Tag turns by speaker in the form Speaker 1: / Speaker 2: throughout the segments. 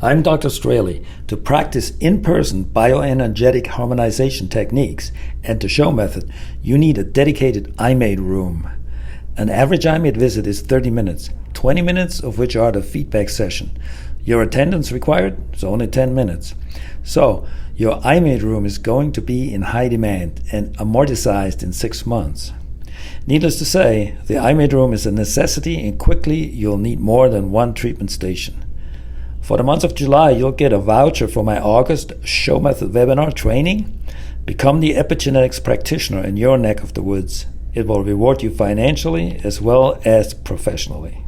Speaker 1: I'm Dr. Straley. To practice in-person bioenergetic harmonization techniques and the show method, you need a dedicated imaet room. An average imaet visit is 30 minutes, 20 minutes of which are the feedback session. Your attendance required is only 10 minutes. So, your imaet room is going to be in high demand and amortized in 6 months. Needless to say, the imaet room is a necessity and quickly you'll need more than one treatment station. For the month of July, you'll get a voucher for my August show method webinar training. Become the epigenetics practitioner in your neck of the woods. It will reward you financially as well as professionally.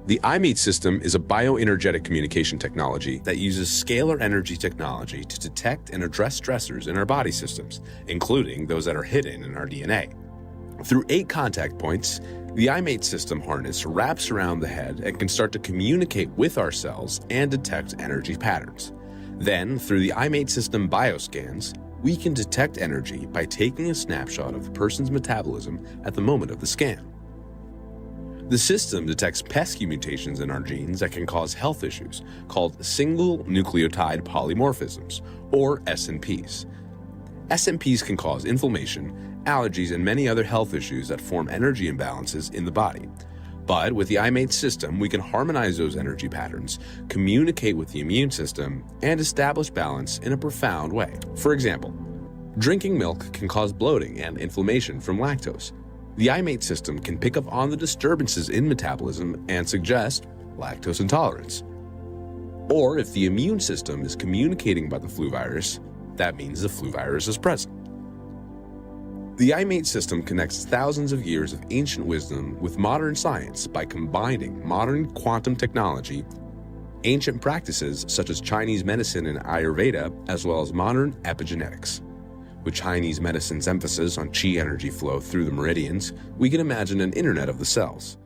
Speaker 2: The imaet system is a bioenergetic communication technology that uses scalar energy technology to detect and address stressors in our body systems, including those that are hidden in our DNA. Through 8 contact points, the imaet system harness wraps around the head and can start to communicate with our cells and detect energy patterns. Then, through the imaet system bioscans, we can detect energy by taking a snapshot of the person's metabolism at the moment of the scan. The system detects pesky mutations in our genes that can cause health issues called single nucleotide polymorphisms, or SNPs. SNPs can cause inflammation, allergies, and many other health issues that form energy imbalances in the body. But with the imaet system, we can harmonize those energy patterns, communicate with the immune system, and establish balance in a profound way. For example, drinking milk can cause bloating and inflammation from lactose. The imaet system can pick up on the disturbances in metabolism and suggest lactose intolerance. Or if the immune system is communicating about the flu virus, that means the flu virus is present. The imaet system connects thousands of years of ancient wisdom with modern science by combining modern quantum technology, ancient practices such as Chinese medicine and Ayurveda, as well as modern epigenetics. With Chinese medicine's emphasis on qi energy flow through the meridians, we can imagine an internet of the cells.